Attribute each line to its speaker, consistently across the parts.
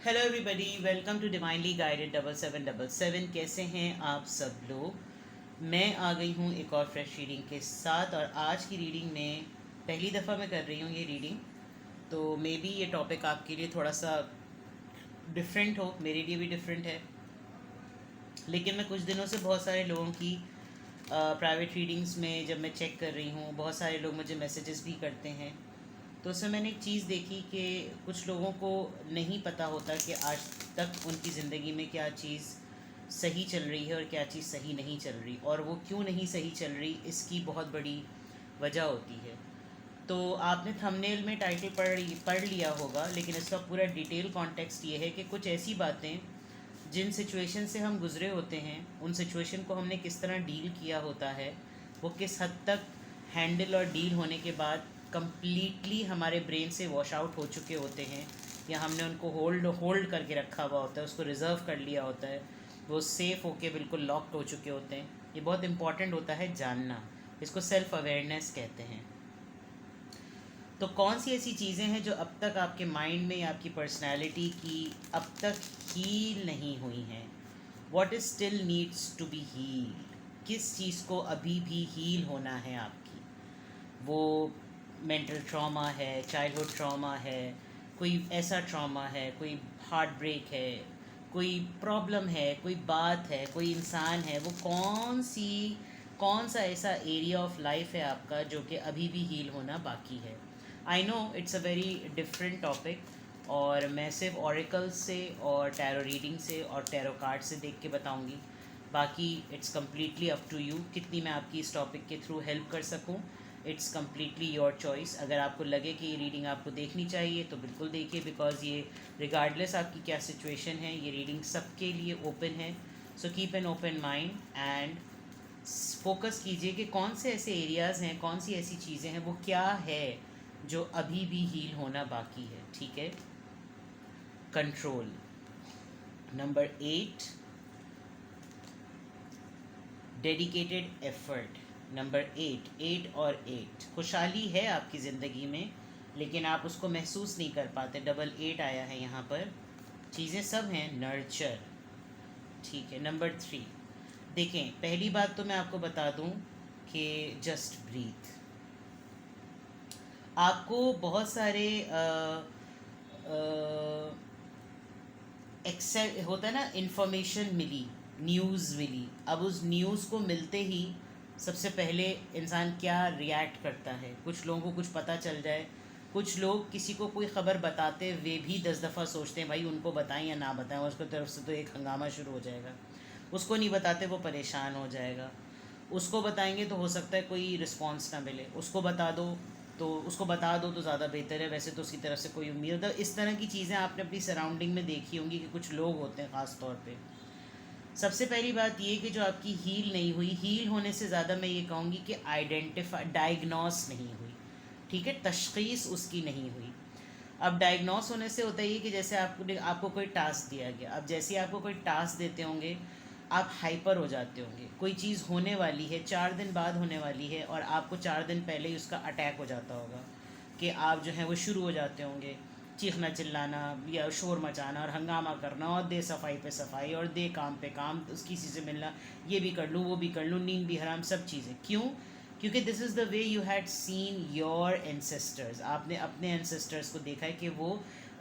Speaker 1: Hello everybody, welcome to divinely guided 7777। कैसे हैं आप सब लोग। मैं आ गई हूँ एक और फ्रेश रीडिंग के साथ, और आज की रीडिंग में पहली दफ़ा मैं कर रही हूँ ये रीडिंग, तो मे बी ये टॉपिक आपके लिए थोड़ा सा डिफरेंट हो, मेरे लिए भी डिफरेंट है। लेकिन मैं कुछ दिनों से बहुत सारे लोगों की प्राइवेट रीडिंग्स में जब मैं चेक कर रही हूँ, बहुत सारे लोग मुझे मैसेजेस भी करते हैं। तो उसमें मैंने एक चीज़ देखी कि कुछ लोगों को नहीं पता होता कि आज तक उनकी ज़िंदगी में क्या चीज़ सही चल रही है और क्या चीज़ सही नहीं चल रही, और वो क्यों नहीं सही चल रही, इसकी बहुत बड़ी वजह होती है। तो आपने थंबनेल में टाइटल पढ़ लिया होगा, लेकिन इसका पूरा डिटेल कॉन्टेक्स्ट ये है कि कुछ ऐसी बातें जिन सिचुएशन से हम गुज़रे होते हैं, उन सिचुएशन को हमने किस तरह डील किया होता है, वो किस हद तक हैंडल और डील होने के बाद कम्प्लीटली हमारे ब्रेन से वॉश आउट हो चुके होते हैं, या हमने उनको होल्ड करके रखा हुआ होता है, उसको रिज़र्व कर लिया होता है, वो सेफ़ होके बिल्कुल लॉक्ड हो चुके होते हैं। ये बहुत इंपॉर्टेंट होता है जानना। इसको सेल्फ़ अवेयरनेस कहते हैं। तो कौन सी ऐसी चीज़ें हैं जो अब तक आपके माइंड में या आपकी पर्सनैलिटी की अब तक हील नहीं हुई हैं। What is still needs to be heal. किस चीज़ को अभी भी हील होना है आपकी। वो मेंटल ट्रॉमा है, चाइल्डहुड ट्रॉमा है, कोई ऐसा ट्रॉमा है, कोई हार्ट ब्रेक है, कोई प्रॉब्लम है, कोई बात है, कोई इंसान है। वो कौन सा ऐसा एरिया ऑफ लाइफ है आपका जो कि अभी भी हील होना बाकी है। I know it's a very different topic, और मैं सिर्फ ऑरिकल से और टैरो रीडिंग से और टैरो कार्ड से देख के बताऊंगी। बाकी it's completely up to you कितनी मैं आपकी इस टॉपिक के थ्रू हेल्प कर सकूं। It's completely your choice. अगर आपको लगे कि ये रीडिंग आपको देखनी चाहिए तो बिल्कुल देखिए, बिकॉज़ ये रिगार्डलेस आपकी क्या सिचुएशन है, ये रीडिंग सबके लिए ओपन है। So keep an open mind and focus कीजिए कि कौन से ऐसे एरियाज़ हैं, कौन सी ऐसी चीज़ें हैं, वो क्या है जो अभी भी हील होना बाकी है। ठीक है। Control. Number 8, dedicated effort. Number 8 और 8 खुशहाली है आपकी ज़िंदगी में, लेकिन आप उसको महसूस नहीं कर पाते। डबल 8 आया है यहाँ पर। चीज़ें सब हैं नर्चर। ठीक है। नंबर 3, देखें, पहली बात तो मैं आपको बता दूं कि जस्ट ब्रीथ। आपको बहुत सारे एक्सेल होता है ना, इन्फॉर्मेशन मिली, न्यूज़ मिली। अब उस न्यूज़ को मिलते ही सबसे पहले इंसान क्या रिएक्ट करता है। कुछ लोगों को कुछ पता चल जाए, कुछ लोग किसी को कोई ख़बर बताते हुए भी 10 दफ़ा सोचते हैं भाई उनको बताएं या ना बताएं, उसकी तरफ से तो एक हंगामा शुरू हो जाएगा। उसको नहीं बताते वो परेशान हो जाएगा। उसको बताएंगे तो हो सकता है कोई रिस्पॉन्स ना मिले। उसको बता दो तो ज़्यादा बेहतर है, वैसे तो उसकी तरफ से कोई उम्मीद। मतलब इस तरह की चीज़ें आपने अपनी सराउंडिंग में देखी होंगी कि कुछ लोग होते हैं ख़ास तौर पे। सबसे पहली बात ये कि जो आपकी हील नहीं हुई, हील होने से ज़्यादा मैं ये कहूँगी कि आइडेंटिफाई डायग्नोस नहीं हुई। ठीक है, तशख़ीस उसकी नहीं हुई। अब डायग्नोस होने से होता है ये कि जैसे आपको कोई टास्क दिया गया। अब जैसे ही आपको कोई टास्क देते होंगे, आप हाइपर हो जाते होंगे। कोई चीज़ होने वाली है, 4 दिन बाद होने वाली है, और आपको 4 दिन पहले ही उसका अटैक हो जाता होगा कि आप जो हैं वो शुरू हो जाते होंगे चीखना चिल्लाना या शोर मचाना और हंगामा करना, और दे सफाई पे सफाई और दे काम पे काम, उस किसी से मिलना, ये भी कर लूँ वो भी कर लूँ, नींद भी हराम, सब चीज़ें। क्यों? क्योंकि this is the way you had seen your ancestors. आपने अपने एंसेस्टर्स को देखा है कि वो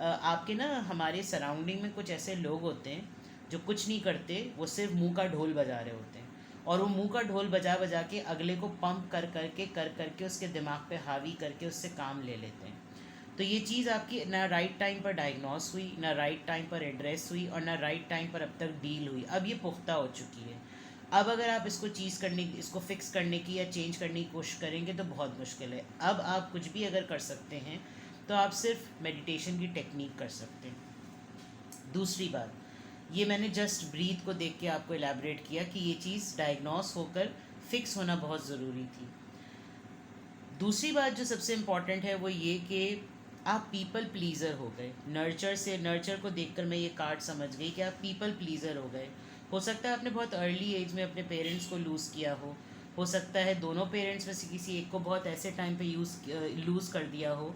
Speaker 1: आपके ना, हमारे सराउंडिंग में कुछ ऐसे लोग होते हैं जो कुछ नहीं करते, वो सिर्फ मुंह का ढोल बजा रहे होते हैं, और वो मुंह का ढोल बजा बजा के अगले को पंप कर करके उसके दिमाग पे हावी करके उससे काम ले लेते हैं। तो ये चीज़ आपकी ना राइट टाइम पर डायग्नोस हुई, ना राइट टाइम पर एड्रेस हुई, और ना राइट टाइम पर अब तक डील हुई। अब ये पुख्ता हो चुकी है। अब अगर आप इसको फिक्स करने की या चेंज करने की कोशिश करेंगे तो बहुत मुश्किल है। अब आप कुछ भी अगर कर सकते हैं तो आप सिर्फ मेडिटेशन की टेक्निक कर सकते हैं। दूसरी बात, ये मैंने जस्ट ब्रीथ को देख के आपको एलैबोरेट किया कि ये चीज़ डायग्नोस होकर फिक्स होना बहुत ज़रूरी थी। दूसरी बात जो सबसे इम्पॉर्टेंट है वो ये कि आप पीपल प्लीज़र हो गए। नर्चर को देखकर मैं ये कार्ड समझ गई कि आप पीपल प्लीज़र हो गए। हो सकता है आपने बहुत अर्ली एज में अपने पेरेंट्स को लूज़ किया हो सकता है दोनों पेरेंट्स में से किसी एक को बहुत ऐसे टाइम पे लूज़ कर दिया हो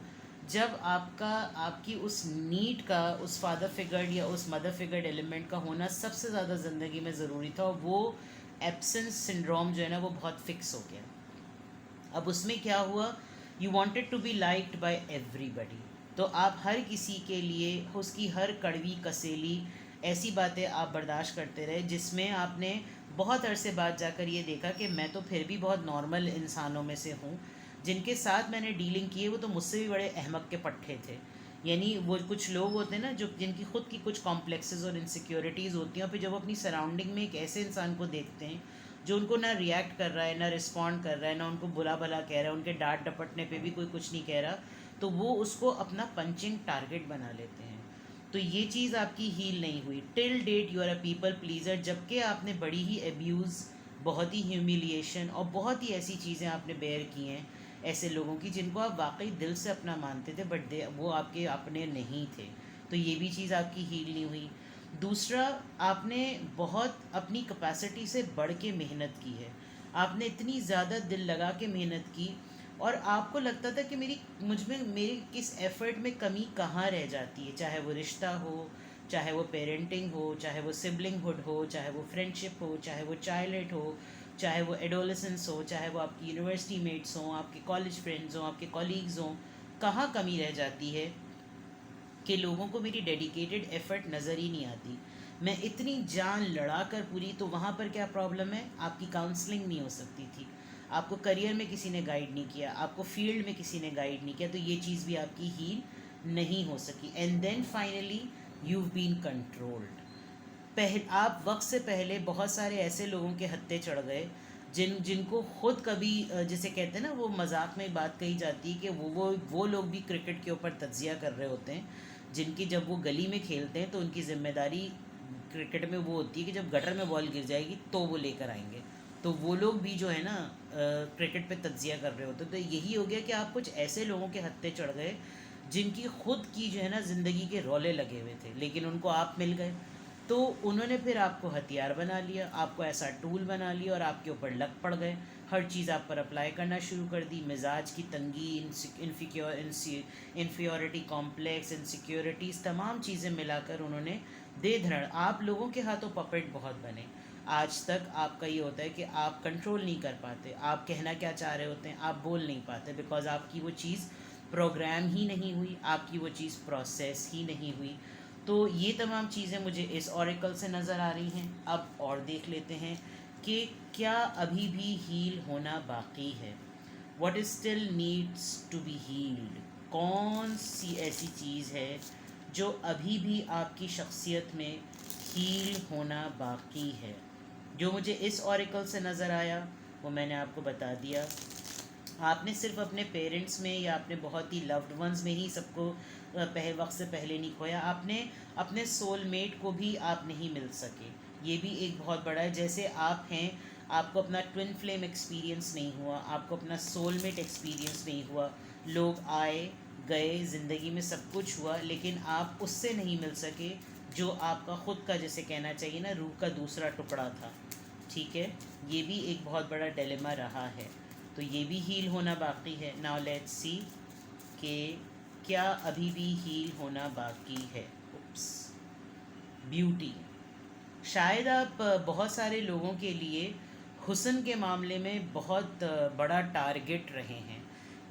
Speaker 1: जब आपकी उस नीड का, उस फादर फिगर या उस मदर फिगर एलिमेंट का होना सबसे ज़्यादा ज़िंदगी में ज़रूरी था, और वो एब्सेंस सिंड्रोम जो है ना वो बहुत फिक्स हो गया। अब उसमें क्या हुआ, you wanted to be liked by everybody. तो आप हर किसी के लिए उसकी हर कड़वी कसेली ऐसी बातें आप बर्दाश्त करते रहे, जिसमें आपने बहुत अरसे बाद जाकर ये देखा कि मैं तो फिर भी बहुत नॉर्मल इंसानों में से हूँ। जिनके साथ मैंने डीलिंग की है वो तो मुझसे भी बड़े अहमक के पट्टे थे। यानी वो कुछ लोग होते हैं ना जो जिनकी खुद की कुछ कॉम्प्लेक्सेस और इनसिक्योरिटीज़ होती हैं, और फिर जब वो अपनी सराउंडिंग में एक ऐसे इंसान को देखते हैं जो उनको ना रिएक्ट कर रहा है, ना रिस्पॉन्ड कर रहा है, ना उनको बुला भला कह रहा है, उनके डांट डपटने पे भी कोई कुछ नहीं कह रहा, तो वो उसको अपना पंचिंग टारगेट बना लेते हैं। तो ये चीज़ आपकी हील नहीं हुई till date. You are a people pleaser, जबकि आपने बड़ी ही एब्यूज़, बहुत ही ह्यूमिलिएशन और बहुत ही ऐसी चीज़ें आपने बेयर की हैं ऐसे लोगों की जिनको आप वाकई दिल से अपना मानते थे, बट वो आपके अपने नहीं थे। तो ये भी चीज़ आपकी हील नहीं हुई। दूसरा, आपने बहुत अपनी कैपेसिटी से बढ़ के मेहनत की है। आपने इतनी ज़्यादा दिल लगा के मेहनत की, और आपको लगता था कि मुझ में मेरी किस एफ़र्ट में कमी कहाँ रह जाती है, चाहे वो रिश्ता हो, चाहे वो पेरेंटिंग हो, चाहे वो सिबलिंगहुड हो, चाहे वो फ्रेंडशिप हो, चाहे वो चाइल्डहुड हो, चाहे वो एडोलेसेंस हो, चाहे वो आपकी यूनिवर्सिटी मेट्स हों, आपके कॉलेज फ्रेंड्स हों, आपके कॉलीग्स हों। कहाँ कमी रह जाती है कि लोगों को मेरी डेडिकेटेड एफ़र्ट नज़र ही नहीं आती। मैं इतनी जान लड़ा कर पूरी, तो वहाँ पर क्या प्रॉब्लम है, आपकी काउंसलिंग नहीं हो सकती थी, आपको करियर में किसी ने गाइड नहीं किया, आपको फील्ड में किसी ने गाइड नहीं किया, तो ये चीज़ भी आपकी हील नहीं हो सकी। And then finally you been controlled. आप वक्त से पहले बहुत सारे ऐसे लोगों के हत्थे चढ़ गए जिनको खुद कभी जिसे कहते हैं ना, वो मजाक में बात कही जाती है कि वो लोग भी क्रिकेट के ऊपर तज्जिया कर रहे होते हैं, जिनकी जब वो गली में खेलते हैं तो उनकी जिम्मेदारी क्रिकेट में वो होती है कि जब गटर में बॉल गिर जाएगी तो वो लेकर आएंगे। तो वो लोग भी जो है ना क्रिकेट पे तज्जिया कर रहे होते, तो यही हो गया कि आप कुछ ऐसे लोगों के हत्थे चढ़ गए जिनकी खुद की जो है ना ज़िंदगी के रोले लगे हुए थे, लेकिन उनको आप मिल गए। तो उन्होंने फिर आपको हथियार बना लिया, आपको ऐसा टूल बना लिया, और आपके ऊपर लग पड़ गए। हर चीज़ आप पर अप्लाई करना शुरू कर दी। मिजाज की तंगी, इन्फियोरिटी कॉम्प्लेक्स, इनसिक्योरिटीज़, तमाम चीज़ें मिलाकर उन्होंने दे धड़ आप लोगों के हाथों पपेट बहुत बने। आज तक आपका ये होता है कि आप कंट्रोल नहीं कर पाते, आप कहना क्या चाह रहे होते हैं आप बोल नहीं पाते, बिकॉज आपकी वो चीज़ प्रोग्राम ही नहीं हुई, आपकी वो चीज़ प्रोसेस ही नहीं हुई। तो ये तमाम चीज़ें मुझे इस ऑरिकल से नज़र आ रही हैं। अब और देख लेते हैं कि क्या अभी भी हील होना बाकी है। What still needs to be healed. कौन सी ऐसी चीज़ है जो अभी भी आपकी शख्सियत में हील होना बाकी है। जो मुझे इस ऑरिकल से नज़र आया वो मैंने आपको बता दिया। आपने सिर्फ अपने पेरेंट्स में या अपने बहुत ही लव्ड वंस में ही सबको वक्त से पहले नहीं खोया, आपने अपने सोलमेट को भी आप नहीं मिल सके। ये भी एक बहुत बड़ा है। जैसे आप हैं, आपको अपना ट्विन फ्लेम एक्सपीरियंस नहीं हुआ, आपको अपना सोलमेट एक्सपीरियंस नहीं हुआ। लोग आए गए, ज़िंदगी में सब कुछ हुआ, लेकिन आप उससे नहीं मिल सके जो आपका ख़ुद का, जैसे कहना चाहिए ना, रूह का दूसरा टुकड़ा था। ठीक है, ये भी एक बहुत बड़ा डिलेमा रहा है। तो ये भी हील होना बाकी है। नाउ लेट्स सी कि क्या अभी भी हील होना बाकी है। उप्स, ब्यूटी। शायद आप बहुत सारे लोगों के लिए हुस्न के मामले में बहुत बड़ा टारगेट रहे हैं।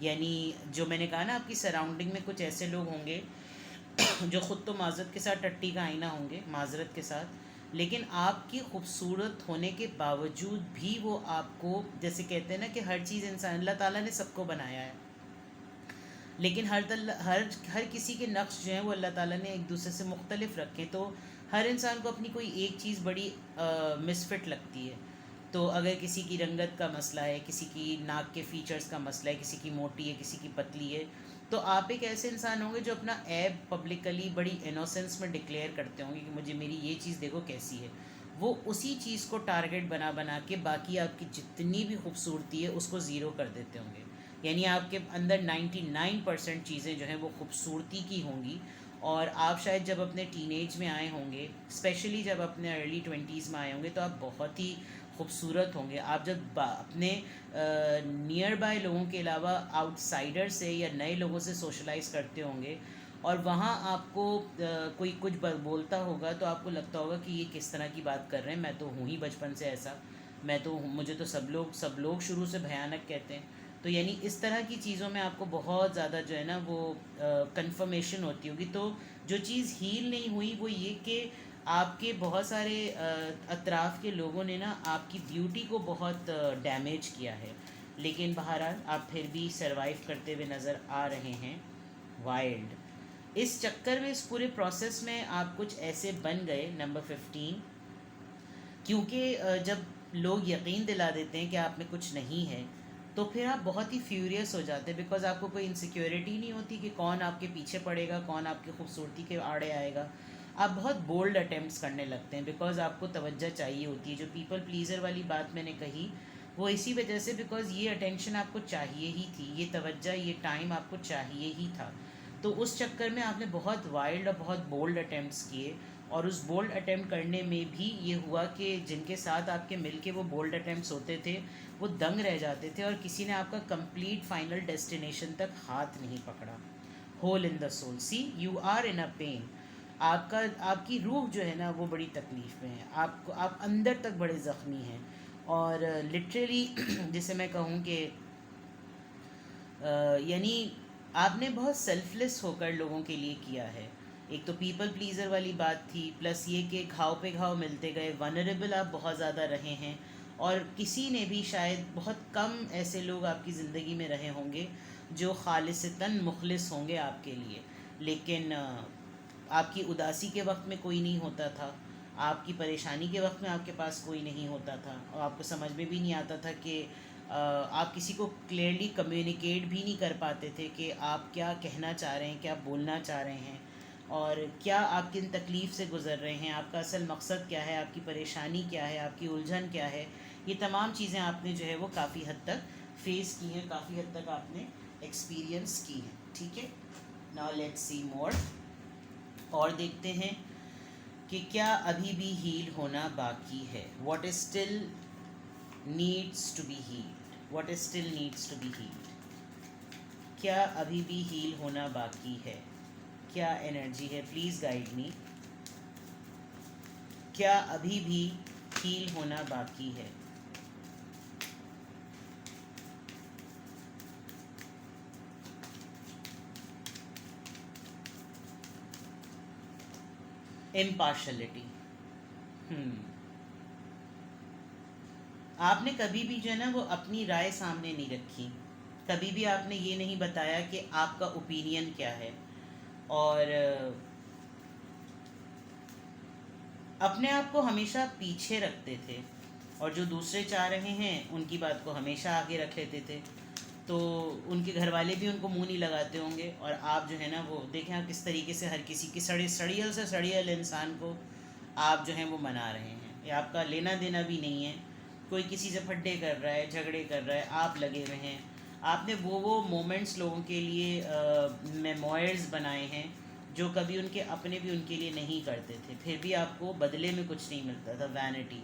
Speaker 1: यानी जो मैंने कहा ना, आपकी सराउंडिंग में कुछ ऐसे लोग होंगे जो ख़ुद तो माज़रत के साथ टट्टी का आईना होंगे, माज़रत के साथ, लेकिन आपकी खूबसूरत होने के बावजूद भी वो आपको, जैसे कहते हैं ना कि हर चीज़ इंसान, अल्लाह ताला ने सबको बनाया है, लेकिन हर किसी के नक्श जो हैं वो अल्लाह ताला ने एक दूसरे से मुख्तलिफ रखे। तो हर इंसान को अपनी कोई एक चीज़ बड़ी मिसफिट लगती है। तो अगर किसी की रंगत का मसला है, किसी की नाक के फीचर्स का मसला है, किसी की मोटी है, किसी की पतली है, तो आप एक ऐसे इंसान होंगे जो अपना ऐब पब्लिकली बड़ी इनोसेंस में डिक्लेयर करते होंगे कि मुझे मेरी ये चीज़ देखो कैसी है। वो उसी चीज़ को टारगेट बना बना के बाकी आपकी जितनी भी खूबसूरती है उसको ज़ीरो कर देते होंगे। यानी आपके अंदर 99% चीज़ें जो हैं वो खूबसूरती की होंगी। और आप शायद जब अपने टीनेज में आए होंगे, स्पेशली जब अपने अर्ली 20s में आए होंगे, तो आप बहुत ही खूबसूरत होंगे। आप जब अपने नियर बाय लोगों के अलावा आउटसाइडर से या नए लोगों से सोशलाइज करते होंगे और वहाँ आपको कोई कुछ बोलता होगा तो आपको लगता होगा कि ये किस तरह की बात कर रहे हैं, मैं तो हूँ ही बचपन से ऐसा, मैं तो मुझे तो सब लोग शुरू से भयानक कहते हैं। तो यानी इस तरह की चीज़ों में आपको बहुत ज़्यादा जो है ना वो कंफर्मेशन होती होगी। तो जो चीज़ हील नहीं हुई वो ये कि आपके बहुत सारे अतराफ़ के लोगों ने ना आपकी ब्यूटी को बहुत डैमेज किया है, लेकिन बहरहाल आप फिर भी सरवाइव करते हुए नज़र आ रहे हैं। वाइल्ड इस चक्कर में, इस पूरे प्रोसेस में आप कुछ ऐसे बन गए नंबर 15, क्योंकि जब लोग यकीन दिला देते हैं कि आप में कुछ नहीं है तो फिर आप बहुत ही फ्यूरियस हो जाते हैं, बिकॉज़ आपको कोई इनसिक्योरिटी नहीं होती कि कौन आपके पीछे पड़ेगा, कौन आपकी खूबसूरती के आड़े आएगा। आप बहुत बोल्ड अटेम्प्ट्स करने लगते हैं बिकॉज़ आपको तवज्जो चाहिए होती है। जो पीपल प्लीज़र वाली बात मैंने कही वो इसी वजह से, बिकॉज़ ये अटेंशन आपको चाहिए ही थी, ये तवज्जो, ये टाइम आपको चाहिए ही था। तो उस चक्कर में आपने बहुत वाइल्ड और बहुत बोल्ड अटेम्प्ट्स किए, और उस बोल्ड अटेम्प्ट करने में भी ये हुआ कि जिनके साथ आपके मिलके वो बोल्ड अटेम्प्ट्स होते थे वो दंग रह जाते थे और किसी ने आपका कंप्लीट फाइनल डेस्टिनेशन तक हाथ नहीं पकड़ा। Hole in the soul, see you are in a pain. आपकी रूह जो है ना वो बड़ी तकलीफ़ में है, आप अंदर तक बड़े ज़ख्मी हैं। और लिटरली जिसे मैं कहूँ कि यानी आपने बहुत सेल्फलेस होकर लोगों के लिए किया है। एक तो पीपल प्लीज़र वाली बात थी, प्लस ये कि घाव पे घाव मिलते गए, वनरेबल आप बहुत ज़्यादा रहे हैं। और किसी ने भी, शायद बहुत कम ऐसे लोग आपकी ज़िंदगी में रहे होंगे जो खालिसतन मुखलिस होंगे आपके लिए। लेकिन आपकी उदासी के वक्त में कोई नहीं होता था, आपकी परेशानी के वक्त में आपके पास कोई नहीं होता था, और आपको समझ में भी नहीं आता था कि आप किसी को क्लियरली कम्युनिकेट भी नहीं कर पाते थे कि आप क्या कहना चाह रहे हैं, क्या बोलना चाह रहे हैं, और क्या आप किन तकलीफ़ से गुज़र रहे हैं, आपका असल मकसद क्या है, आपकी परेशानी क्या है, आपकी उलझन क्या है। ये तमाम चीज़ें आपने जो है वो काफ़ी हद तक फेस की हैं, काफ़ी हद तक आपने एक्सपीरियंस की हैं। ठीक है, नाउ लेट्स सी मोर। और देखते हैं कि क्या अभी भी हील होना बाकी है। What is still needs to be healed, what is still needs to be healed. क्या अभी भी हील होना बाकी है, क्या एनर्जी है, प्लीज़ गाइड मी। क्या अभी भी हील होना बाकी है। इम्पार्शलिटी। आपने कभी भी जो है ना वो अपनी राय सामने नहीं रखी, कभी भी आपने ये नहीं बताया कि आपका ओपिनियन क्या है, और अपने आप को हमेशा पीछे रखते थे, और जो दूसरे चाह रहे हैं उनकी बात को हमेशा आगे रख लेते थे। तो उनके घर वाले भी उनको मुंह नहीं लगाते होंगे, और आप जो है ना वो देखें आप किस तरीके से हर किसी की सड़ियल से सड़ियल इंसान को आप जो हैं वो मना रहे हैं। ये आपका लेना देना भी नहीं है, कोई किसी से फड्डे कर रहा है, झगड़े कर रहा है, आप लगे हुए हैं। आपने वो मोमेंट्स लोगों के लिए मेमोयर्स बनाए हैं जो कभी उनके अपने भी उनके लिए नहीं करते थे, फिर भी आपको बदले में कुछ नहीं मिलता था। वैनिटी,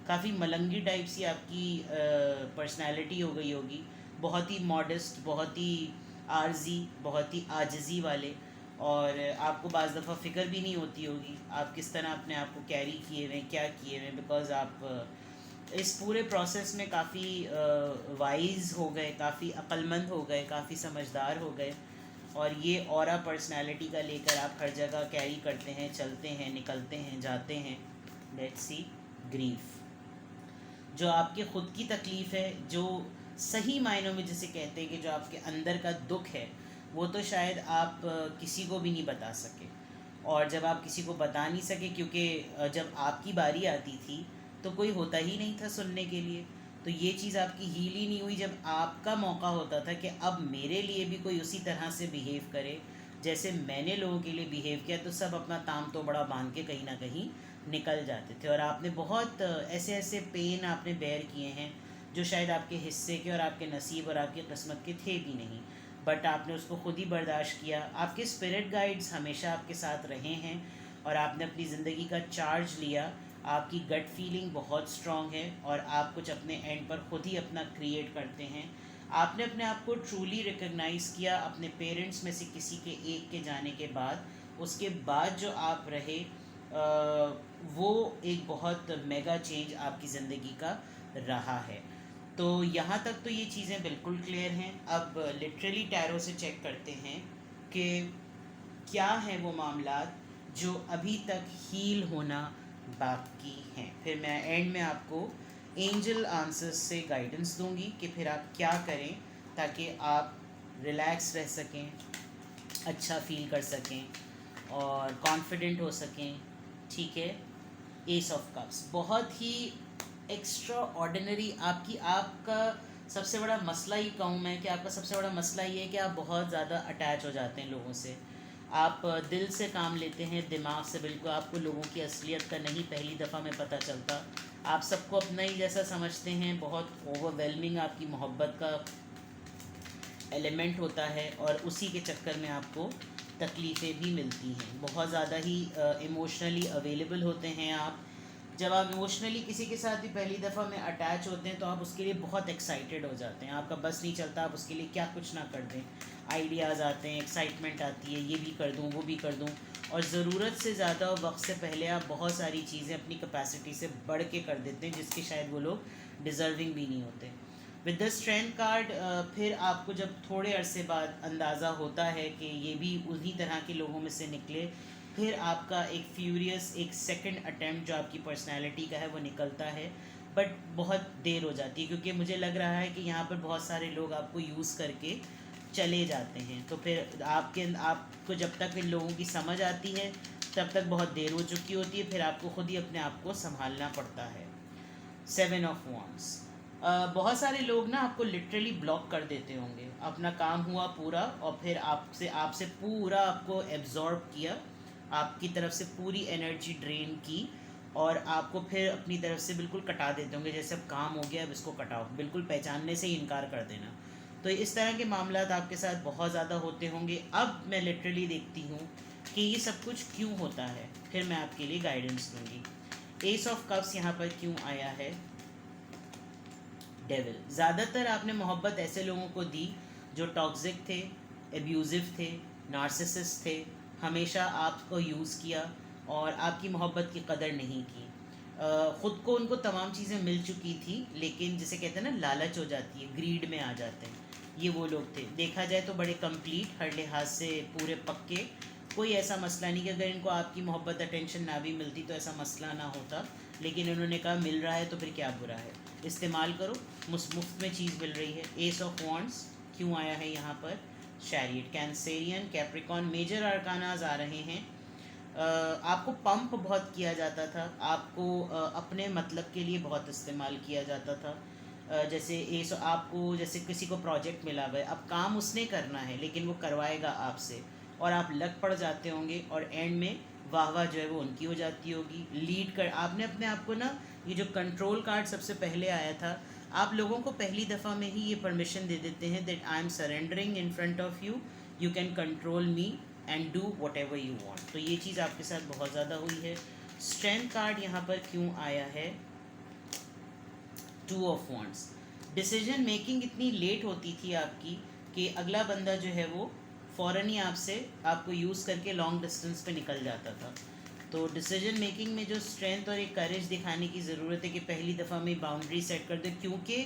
Speaker 1: काफ़ी मलंगी टाइप सी आपकी पर्सनैलिटी हो गई होगी, बहुत ही मॉडेस्ट, बहुत ही आर्जी, बहुत ही आजिज़ी वाले। और आपको बाज़ दफ़ा फ़िक्र भी नहीं होती होगी आप किस तरह अपने आप को कैरी किए हुए, क्या किए हुए, बिकॉज़ आप इस पूरे प्रोसेस में काफ़ी वाइज हो गए, काफ़ी अक्लमंद हो गए, काफ़ी समझदार हो गए, और ये ऑरा पर्सनालिटी का लेकर आप हर जगह कैरी करते हैं, चलते हैं, निकलते हैं, जाते हैं। लेट्स सी ग्रीफ, जो आपके ख़ुद की तकलीफ़ है, जो सही मायनों में जिसे कहते हैं कि जो आपके अंदर का दुख है, वो तो शायद आप किसी को भी नहीं बता सके। और जब आप किसी को बता नहीं सके, क्योंकि जब आपकी बारी आती थी तो कोई होता ही नहीं था सुनने के लिए, तो ये चीज़ आपकी हील ही नहीं हुई जब आपका मौका होता था कि अब मेरे लिए भी कोई उसी तरह से बिहेव करे जैसे मैंने लोगों के लिए बिहेव किया, तो सब अपना ताम तो बड़ा बांध के कहीं ना कहीं निकल जाते थे। और आपने बहुत ऐसे ऐसे पेन आपने बेयर किए हैं जो शायद आपके हिस्से के और आपके नसीब और आपकी किस्मत के थे भी नहीं, बट आपने उसको ख़ुद ही बर्दाश्त किया। आपके स्पिरिट गाइड्स हमेशा आपके साथ रहे हैं और आपने अपनी ज़िंदगी का चार्ज लिया, आपकी गट फीलिंग बहुत स्ट्रॉन्ग है और आप कुछ अपने एंड पर खुद ही अपना क्रिएट करते हैं। आपने अपने आप को ट्रूली रिकग्नाइज़ किया अपने पेरेंट्स में से किसी के एक के जाने के बाद। उसके बाद जो आप रहे वो एक बहुत मेगा चेंज आपकी ज़िंदगी का रहा है। तो यहाँ तक तो ये चीज़ें बिल्कुल क्लियर हैं। अब लिटरली टैरो से चेक करते हैं कि क्या है वो मामलात जो अभी तक हील होना बाकी हैं। फिर मैं एंड में आपको एंजल आंसर्स से गाइडेंस दूंगी कि फिर आप क्या करें ताकि आप रिलैक्स रह सकें, अच्छा फील कर सकें और कॉन्फिडेंट हो सकें। ठीक है। एस ऑफ कप्स बहुत ही एक्स्ट्रा ऑर्डिनरी आपका सबसे बड़ा मसला ही कहूँ मैं कि आपका सबसे बड़ा मसला ये है कि आप बहुत ज़्यादा अटैच हो जाते हैं लोगों से। आप दिल से काम लेते हैं, दिमाग से बिल्कुल आपको लोगों की असलियत का नहीं पहली दफ़ा में पता चलता। आप सबको अपना ही जैसा समझते हैं। बहुत ओवरवेलमिंग आपकी मोहब्बत का एलिमेंट होता है और उसी के चक्कर में आपको तकलीफ़ें भी मिलती हैं। बहुत ज़्यादा ही इमोशनली अवेलेबल होते हैं आप। जब आप इमोशनली किसी के साथ भी पहली दफ़ा में अटैच होते हैं तो आप उसके लिए बहुत एक्साइटेड हो जाते हैं। आपका बस नहीं चलता, आप उसके लिए क्या कुछ ना कर दें। आइडियाज़ आते हैं, एक्साइटमेंट आती है, ये भी कर दूँ वो भी कर दूँ, और ज़रूरत से ज़्यादा वक्त से पहले आप बहुत सारी चीज़ें अपनी कैपेसिटी से बढ़ के कर देते हैं जिसके शायद वो लोग डिज़र्विंग भी नहीं होते। विद द स्ट्रेंथ कार्ड फिर आपको जब थोड़े अरसे बाद अंदाज़ा होता है कि ये भी उन्हीं तरह के लोगों में से निकले, फिर आपका एक फ्यूरियस एक सेकंड अटेम्प्ट जो आपकी पर्सनालिटी का है वो निकलता है। बट बहुत देर हो जाती है क्योंकि मुझे लग रहा है कि यहाँ पर बहुत सारे लोग आपको यूज़ करके चले जाते हैं। तो फिर आपको जब तक इन लोगों की समझ आती है तब तक बहुत देर हो चुकी होती है। फिर आपको खुद ही अपने आप को संभालना पड़ता है। 7 ऑफ वॉन्ड्स बहुत सारे लोग ना आपको लिटरली ब्लॉक कर देते होंगे। अपना काम हुआ पूरा और फिर आपसे पूरा आपको एब्जॉर्ब किया, आपकी तरफ से पूरी एनर्जी ड्रेन की और आपको फिर अपनी तरफ से बिल्कुल कटा देते होंगे। जैसे अब काम हो गया, अब इसको कटाओ, बिल्कुल पहचानने से ही इनकार कर देना। तो इस तरह के मामलात आपके साथ बहुत ज़्यादा होते होंगे। अब मैं लिटरली देखती हूँ कि ये सब कुछ क्यों होता है, फिर मैं आपके लिए गाइडेंस दूँगी। एस ऑफ कप्स यहाँ पर क्यों आया है? डेविल। ज़्यादातर आपने मोहब्बत ऐसे लोगों को दी जो टॉक्सिक थे, एब्यूज़िव थे, नार्सिसिस्ट थे, हमेशा आपको यूज़ किया और आपकी मोहब्बत की कदर नहीं की। ख़ुद को उनको तमाम चीज़ें मिल चुकी थी लेकिन जिसे कहते हैं ना लालच हो जाती है, ग्रीड में आ जाते हैं। ये वो लोग थे। देखा जाए तो बड़े कंप्लीट, हर लिहाज से पूरे पक्के। कोई ऐसा मसला नहीं कि अगर इनको आपकी मोहब्बत अटेंशन ना भी मिलती तो ऐसा मसला ना होता, लेकिन इन्होंने कहा मिल रहा है तो फिर क्या बुरा है, इस्तेमाल करो, मुफ्त में चीज़ मिल रही है। एस ऑफ वॉन्ड्स क्यों आया है यहाँ पर? शैरियट। कैंसेरियन, कैप्रिकॉन, मेजर आर्कानाज आ रहे हैं। आपको पंप बहुत किया जाता था, आपको अपने मतलब के लिए बहुत इस्तेमाल किया जाता था। जैसे आपको जैसे किसी को प्रोजेक्ट मिला हुआ है, अब काम उसने करना है लेकिन वो करवाएगा आपसे और आप लग पड़ जाते होंगे और एंड में वाह वाह जो है वो उनकी हो जाती होगी। लीड कर आपने अपने आप को ना, ये जो कंट्रोल कार्ड सबसे पहले आया था, आप लोगों को पहली दफ़ा में ही ये परमिशन दे देते हैं that I am surrendering in front of you, you can control me and do what ever you want. तो ये चीज़ आपके साथ बहुत ज़्यादा हुई है। स्ट्रेंथ कार्ड यहाँ पर क्यों आया है? 2 ऑफ वॉन्ड्स। डिसीजन मेकिंग इतनी लेट होती थी आपकी कि अगला बंदा जो है वो फ़ौरन ही आपको यूज़ करके लॉन्ग डिस्टेंस पे निकल जाता था। तो डिसीजन मेकिंग में जो स्ट्रेंथ और एक करेज दिखाने की ज़रूरत है कि पहली दफ़ा में बाउंड्री सेट कर दे, क्योंकि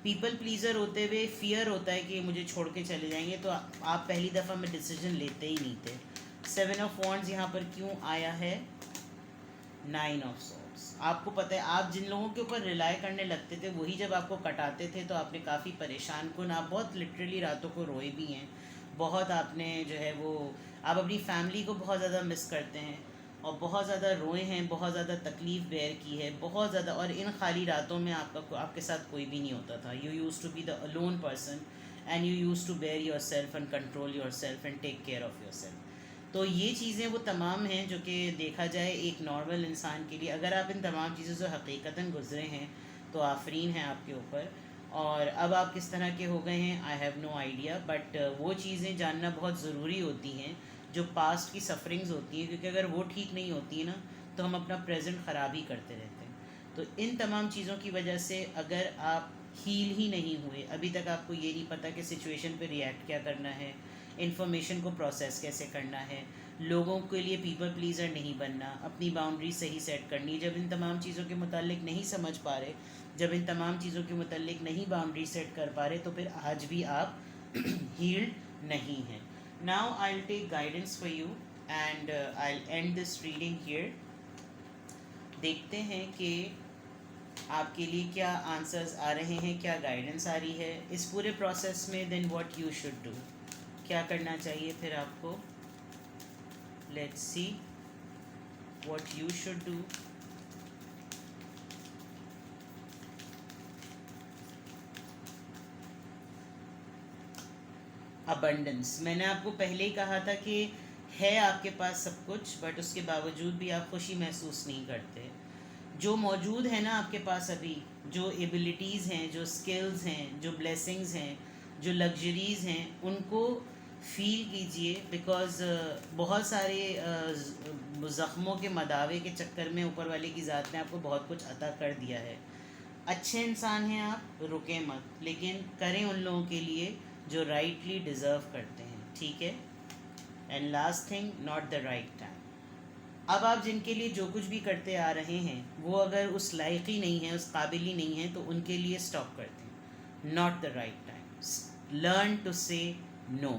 Speaker 1: पीपल प्लीज़र होते हुए फियर होता है कि मुझे छोड़ के चले जाएंगे, तो आप पहली दफ़ा में डिसीजन लेते ही नहीं थे। 7 ऑफ वॉन्ड्स यहाँ पर क्यों आया है? 9 ऑफ सॉर्ड्स। आपको पता है आप जिन लोगों के ऊपर रिलाई करने लगते थे वही जब आपको कटाते थे तो आपने काफ़ी परेशान कुन, आप बहुत लिटरली रातों को रोए भी हैं बहुत। आपने जो है वो आप अपनी फैमिली को बहुत ज़्यादा मिस करते हैं और बहुत ज़्यादा रोए हैं, बहुत ज़्यादा तकलीफ़ बेयर की है, बहुत ज़्यादा। और इन खाली रातों में आपके साथ कोई भी नहीं होता था। You use to be the alone person and you use to bear yourself and control yourself and take care of yourself. तो ये चीज़ें वो तमाम हैं जो कि देखा जाए एक नॉर्मल इंसान के लिए, अगर आप इन तमाम चीज़ों से हकीकतन गुज़रे हैं तो आफरीन है आपके ऊपर। और अब आप किस तरह के हो गए हैं I have no idea, but वो चीज़ें जानना बहुत ज़रूरी होती हैं जो पास्ट की सफरिंग्स होती हैं, क्योंकि अगर वो ठीक नहीं होती है ना तो हम अपना प्रेजेंट ख़राब ही करते रहते हैं। तो इन तमाम चीज़ों की वजह से अगर आप हील ही नहीं हुए, अभी तक आपको ये नहीं पता कि सिचुएशन पे रिएक्ट क्या करना है, इन्फॉर्मेशन को प्रोसेस कैसे करना है, लोगों के लिए पीपल प्लीज़र नहीं बनना, अपनी बाउंड्री सही सेट करनी, जब इन तमाम चीज़ों के मुतालिक नहीं समझ पा रहे, जब इन तमाम चीज़ों के मुतालिक नहीं बाउंड्री सेट कर पा रहे, तो फिर आज भी आप हील्ड नहीं हैं। Now I will take guidance for you and I will end this reading here. देखते हैं कि आपके लिए क्या आंसर्स आ रहे हैं, क्या गाइडेंस आ रही है इस पूरे प्रोसेस में। Then what you should do, क्या करना चाहिए फिर आपको। Let's see what you should do. Abundance, मैंने आपको पहले ही कहा था कि है आपके पास सब कुछ, बट उसके बावजूद भी आप खुशी महसूस नहीं करते। जो मौजूद है ना आपके पास अभी, जो एबिलिटीज़ हैं, जो स्किल्स हैं, जो ब्लेसिंग्स हैं, जो लग्जरीज़ हैं, उनको फील कीजिए। बिकॉज़ बहुत सारे ज़ख्मों के मदावे के चक्कर में ऊपर वाले की ज़ात ने आपको बहुत कुछ अता कर दिया है। अच्छे इंसान हैं आप, रुके मत, लेकिन करें उन लोगों के लिए जो राइटली डिज़र्व करते हैं, ठीक है। And last thing, not the right time. अब आप जिनके लिए जो कुछ भी करते आ रहे हैं वो अगर उस लायक ही नहीं है, उस काबिल ही नहीं है, तो उनके लिए स्टॉप कर दें। Not the right time, learn to say no.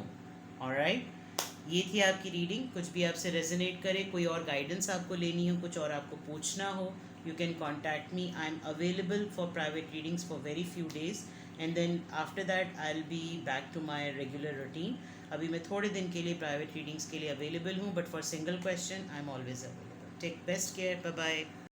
Speaker 1: Alright, ये थी आपकी रीडिंग। कुछ भी आपसे रेजोनेट करे, कोई और गाइडेंस आपको लेनी हो, कुछ और आपको पूछना हो, you can contact me. I'm available for private readings for very few days, and then after that I'll be back to my regular routine. अभी मैं थोड़े दिन के लिए प्राइवेट रीडिंग्स के लिए अवेलेबल हूँ, but for single question I am always available. Take best care, bye bye.